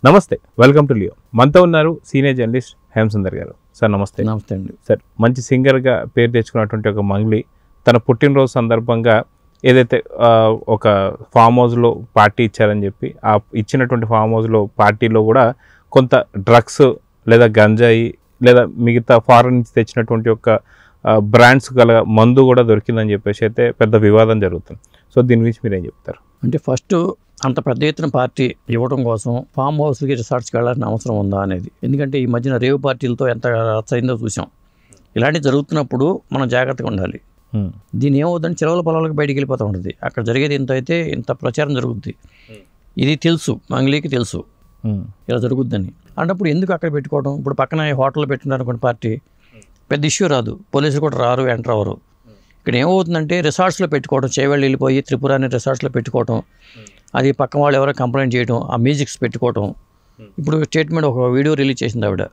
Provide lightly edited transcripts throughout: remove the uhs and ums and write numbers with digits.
నమస్తే, welcome to Leo. మనతో ఉన్నారు సీనియర్ జర్నలిస్ట్ హేమసుందర్ గారు. సార్ నమస్తే. నమస్తే అండి. సార్, మంచి సింగర్గా పేరు తెచ్చుకున్నటువంటి ఒక మంగ్లీ తన పుట్టినరోజు సందర్భంగా ఏదైతే ఒక ఫామ్ హౌస్లో పార్టీ ఇచ్చారని చెప్పి ఆ ఇచ్చినటువంటి ఫామ్ హౌస్లో పార్టీలో కూడా కొంత డ్రగ్స్ లేదా గంజాయి లేదా మిగతా ఫారెన్ నుంచి తెచ్చినటువంటి ఒక బ్రాండ్స్ గల మందు కూడా దొరికిందని చెప్పేసి అయితే పెద్ద వివాదం జరుగుతుంది. సో దీని గురించి మీరేం చెప్తారు? అంటే ఫస్ట్ అంత పెద్ద ఎత్తున పార్టీ ఇవ్వడం కోసం ఫామ్ హౌస్కి రిసార్ట్స్కి వెళ్ళాల్సిన అవసరం ఉందా అనేది. ఎందుకంటే ఈ మధ్యన రేవు పార్టీలతో ఎంత రచ్చయిందో చూసాం. ఇలాంటివి జరుగుతున్నప్పుడు మనం జాగ్రత్తగా ఉండాలి. దీని ఏమవుతుందంటే చెరువుల పొలాలకు బయటికి వెళ్ళిపోతూ ఉంటుంది. అక్కడ జరిగేది ఇంత అయితే ఇంత ప్రచారం జరుగుద్ది. ఇది తెలుసు, మంగ్లీకి తెలుసు ఇలా జరుగుద్దని. అన్నప్పుడు ఎందుకు అక్కడ పెట్టుకోవడం? ఇప్పుడు పక్కన హోటల్లో పెట్టినారు కొన్ని పార్టీ, పెద్ద ఇష్యూ రాదు, పోలీసులు కూడా రారు, ఎంటర్ అవ్వరు. ఇక్కడ ఏమవుతుందంటే రిసార్ట్స్లో పెట్టుకోవడం, చేవెళ్ళు వెళ్ళిపోయి త్రిపుర అనే రిసార్ట్స్లో పెట్టుకోవడం, అది పక్కన వాళ్ళు ఎవరో కంప్లైంట్ చేయడం, ఆ మ్యూజిక్స్ పెట్టుకోవడం. ఇప్పుడు స్టేట్మెంట్ ఒక వీడియో రిలీజ్ చేసింది ఆవిడ,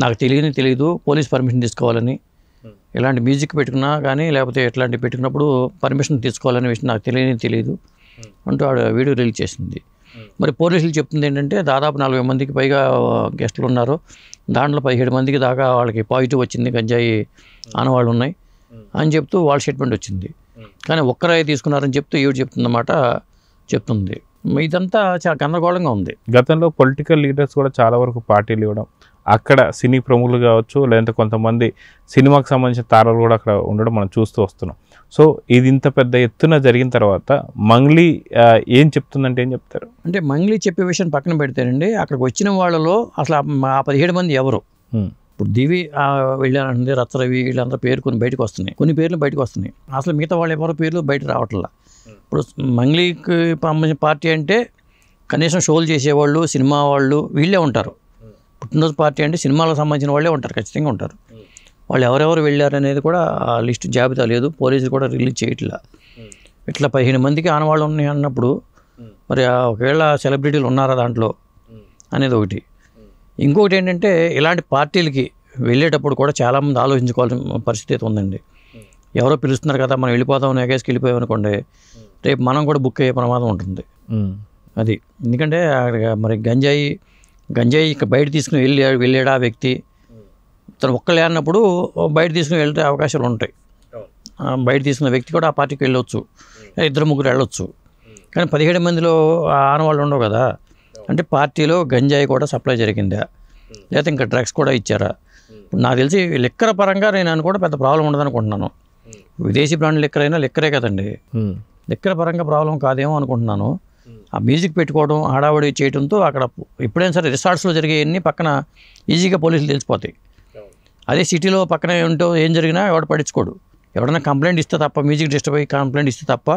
నాకు తెలియదు పోలీస్ పర్మిషన్ తీసుకోవాలని, ఇలాంటి మ్యూజిక్ పెట్టుకున్నా కానీ లేకపోతే ఇట్లాంటి పెట్టుకున్నప్పుడు పర్మిషన్ తీసుకోవాలనే విషయం నాకు తెలియదు అంటూ ఆవిడ వీడియో రిలీజ్ చేసింది. మరి పోలీసులు చెప్తుంది ఏంటంటే దాదాపు 40 మందికి పైగా గెస్టులు ఉన్నారు, దాంట్లో 17 మందికి దాకా వాళ్ళకి పాజిటివ్ వచ్చింది, గంజాయి ఆనవాళ్ళు ఉన్నాయి అని చెప్తూ వాళ్ళ స్టేట్మెంట్ వచ్చింది. కానీ ఒక్కరే తీసుకున్నారని చెప్తూ ఈవిడ చెప్తుంది. ఇదంతా చాలా గందరగోళంగా ఉంది. గతంలో పొలిటికల్ లీడర్స్ కూడా చాలా వరకు పార్టీలు ఇవ్వడం, అక్కడ సినీ ప్రముఖులు కావచ్చు, లేదంటే కొంతమంది సినిమాకి సంబంధించిన తారలు కూడా అక్కడ ఉండడం మనం చూస్తూ వస్తున్నాం. సో ఇది ఇంత పెద్ద ఎత్తున జరిగిన తర్వాత మంగ్లీ ఏం చెప్తుందంటే ఏం చెప్తారు? అంటే మంగ్లీ చెప్పే విషయం పక్కన పెడితేనండి, అక్కడికి వచ్చిన వాళ్ళలో అసలు ఆ 17 మంది ఎవరు? ఇప్పుడు దివి వెళ్ళానండి, రచ్చరవి, వీళ్ళందరూ పేరు కొన్ని పేర్లు బయటకు వస్తున్నాయి. అసలు మిగతా వాళ్ళు ఎవరి పేర్లు బయట రావట్లా. ఇప్పుడు మంగ్లీకి సంబంధించిన పార్టీ అంటే కనీసం షోలు చేసేవాళ్ళు, సినిమా వాళ్ళు వీళ్ళే ఉంటారు. పుట్టినరోజు పార్టీ అంటే సినిమాలకు సంబంధించిన వాళ్ళే ఉంటారు, ఖచ్చితంగా ఉంటారు. వాళ్ళు ఎవరెవరు వెళ్ళారు అనేది కూడా ఆ లిస్టు జాబితా లేదు, పోలీసులు కూడా రిలీజ్ చేయట్లా. ఇట్లా 15 మందికి ఆనవాళ్ళు ఉన్నాయి అన్నప్పుడు మరి ఒకవేళ సెలబ్రిటీలు ఉన్నారా దాంట్లో అనేది ఒకటి. ఇంకొకటి ఏంటంటే ఇలాంటి పార్టీలకి వెళ్ళేటప్పుడు కూడా చాలామంది ఆలోచించుకోవాల్సిన పరిస్థితి ఉందండి. ఎవరో పిలుస్తున్నారు కదా, మనం వెళ్ళిపోతామని ఎగేసుకు వెళ్ళిపోయాం అనుకోండి, రేపు మనం కూడా బుక్ అయ్యే ప్రమాదం ఉంటుంది. అది ఎందుకంటే మరి గంజాయి ఇక బయట తీసుకుని వెళ్ళాడు ఆ వ్యక్తి, తను ఒక్కళ్ళే అన్నప్పుడు బయట తీసుకుని వెళ్తే అవకాశాలు ఉంటాయి. బయట తీసుకున్న వ్యక్తి కూడా ఆ పార్టీకి వెళ్ళొచ్చు, 2-3 వెళ్ళొచ్చు. కానీ 17 మందిలో ఆనవాళ్ళు ఉండవు కదా. అంటే పార్టీలో గంజాయి కూడా సప్లై జరిగిందా, లేకపోతే ఇంకా డ్రగ్స్ కూడా ఇచ్చారా? నాకు తెలిసి లిక్కర్ పరంగా నేను అనుకోవడం పెద్ద ప్రాబ్లం ఉండదు అనుకుంటున్నాను. విదేశీ బ్రాండ్ లిక్కరే కదండి, లిక్కర్ పరంగా ప్రాబ్లం కాదేమో అనుకుంటున్నాను. ఆ మ్యూజిక్ పెట్టుకోవడం, హడావడి చేయడంతో అక్కడ ఎప్పుడైనా సరే రిసార్ట్స్లో జరిగేవన్నీ పక్కన ఈజీగా పోలీసులు తెలిసిపోతాయి. అదే సిటీలో పక్కన ఉంటూ ఏం జరిగినా ఎవడు పట్టించుకోడు. ఎవడన్నా కంప్లైంట్ ఇస్తే తప్ప, మ్యూజిక్ డిస్టర్బ్ అయ్యి కంప్లైంట్ ఇస్తే తప్ప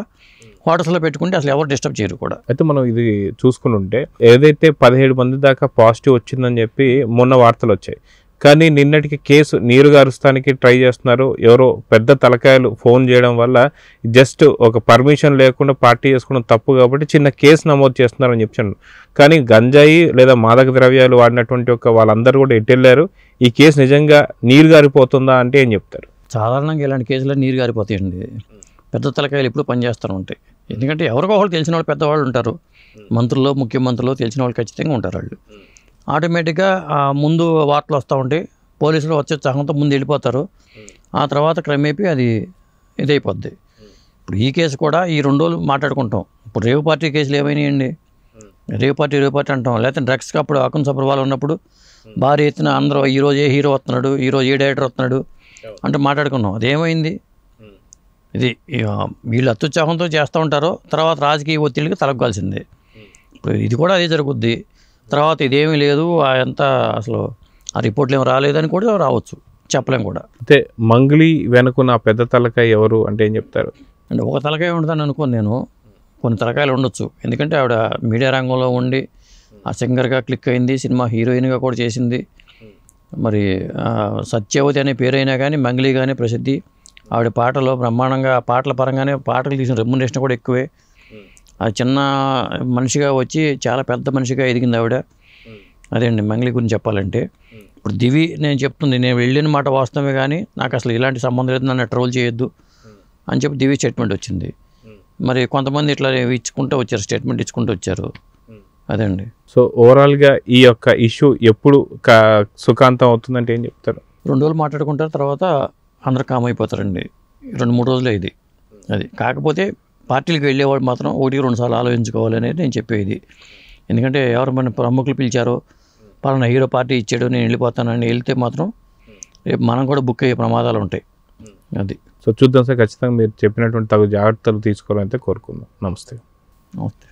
హోటల్స్లో పెట్టుకుంటే అసలు ఎవరు డిస్టర్బ్ చేయరు కూడా. అయితే మనం ఇది చూసుకుంటుంటే ఏదైతే 17 మంది దాకా పాజిటివ్ వచ్చిందని చెప్పి మొన్న వార్తలు వచ్చాయి, కానీ నిన్నటికి కేసు నీరుగారుస్తానికి ట్రై చేస్తున్నారు. ఎవరో పెద్ద తలకాయలు ఫోన్ చేయడం వల్ల జస్ట్ ఒక పర్మిషన్ లేకుండా పార్టీ చేసుకోవడం తప్పు కాబట్టి చిన్న కేసు నమోదు చేస్తున్నారని చెప్పాను. కానీ గంజాయి లేదా మాదక ద్రవ్యాలు వాడినటువంటి వాళ్ళందరూ కూడా ఎట్టెళ్ళారు. ఈ కేసు నిజంగా నీరు గారిపోతుందా అంటే ఏం చెప్తారు? సాధారణంగా ఇలాంటి కేసులో నీరు గారిపోతాయండి. పెద్ద తలకాయలు ఎప్పుడు పనిచేస్తూ ఉంటాయి. ఎందుకంటే ఎవరికో వాళ్ళు తెలిసిన వాళ్ళు పెద్దవాళ్ళు ఉంటారు, మంత్రులు, ముఖ్యమంత్రులు తెలిసిన వాళ్ళు ఖచ్చితంగా ఉంటారు. వాళ్ళు ఆటోమేటిక్గా ముందు వార్తలు వస్తూ ఉంటాయి, పోలీసులు వచ్చే సహంతో ముందు వెళ్ళిపోతారు. ఆ తర్వాత క్రమేపీ అది ఇదైపోద్ది. ఇప్పుడు ఈ కేసు కూడా ఈ 2 రోజులు మాట్లాడుకుంటాం. ఇప్పుడు రేవు పార్టీ కేసులు ఏమైనాయండి? రేవు పార్టీ అంటాం, లేకపోతే డ్రగ్స్కి అప్పుడు అకున్ సబర్వాల్ ఉన్నప్పుడు భారీ ఎత్తున అందరూ ఈరోజు ఏ హీరో వస్తున్నాడు, ఈరోజు ఏ డైరెక్టర్ వస్తున్నాడు అంటే మాట్లాడుకున్నాం. అదేమైంది? ఇది వీళ్ళు అత్యుత్సాహంతో చేస్తూ ఉంటారు, తర్వాత రాజకీయ ఒత్తిడికి తలగ్గాల్సిందే. ఇప్పుడు ఇది కూడా అదే జరుగుద్ది. తర్వాత ఇదేమీ లేదు, అంతా అసలు ఆ రిపోర్ట్లు ఏమి రాలేదని కూడా రావచ్చు, చెప్పలేం కూడా. అయితే మంగ్లీ వెనుకున్న పెద్ద తలకాయ ఎవరు అంటే ఏం చెప్తారు? అంటే ఒక తలకాయ ఉంటుందని అనుకోను నేను, కొన్ని తలకాయలు ఉండొచ్చు. ఎందుకంటే ఆవిడ మీడియా రంగంలో ఉండి ఆ సింగర్గా క్లిక్ అయింది, సినిమా హీరోయిన్గా కూడా చేసింది. మరి సత్యవతి అనే పేరైనా కానీ మంగ్లీగానే ప్రసిద్ధి. ఆవిడ పాటలో బ్రహ్మాండంగా, పాటల పరంగానే పాటలు తీసిన రెమ్యునరేషన్ కూడా ఎక్కువే. ఆ చిన్న మనిషిగా వచ్చి చాలా పెద్ద మనిషిగా ఎదిగింది ఆవిడ. అదే అండి మంగ్లీ గురించి చెప్పాలంటే. ఇప్పుడు దివి నేను చెప్తుంది, నేను వెళ్ళిన మాట వాస్తవమే కానీ నాకు అసలు ఇలాంటి సంబంధం లేదు, నన్ను ట్రోల్ చేయొద్దు అని చెప్పి దివి స్టేట్మెంట్ వచ్చింది. మరి కొంతమంది ఇట్లా ఇచ్చుకుంటూ వచ్చారు, స్టేట్మెంట్ ఇచ్చుకుంటూ వచ్చారు. అదే అండి. సో ఓవరాల్గా ఈ యొక్క ఇష్యూ ఎప్పుడు సుఖాంతం అవుతుందంటే ఏం చెప్తారు? 2 రోజులు మాట్లాడుకుంటారు, తర్వాత అందరు కామ్ అయిపోతారండి. 2-3 రోజులే ఇది. అది కాకపోతే పార్టీలకు వెళ్ళేవాడు మాత్రం 1-2 సార్లు ఆలోచించుకోవాలి అనేది నేను చెప్పేది. ఎందుకంటే ఎవరు మన ప్రముఖులు పిలిచారో, పలానా హీరో పార్టీ ఇచ్చాడు నేను వెళ్ళిపోతానని వెళ్తే మాత్రం రేపు మనం కూడా బుక్ అయ్యే ప్రమాదాలు ఉంటాయి. అది. సో చూద్దాం సార్, ఖచ్చితంగా మీరు చెప్పినటువంటి తగు జాగ్రత్తలు తీసుకోవాలని అయితే కోరుకుందాం. నమస్తే. నమస్తే.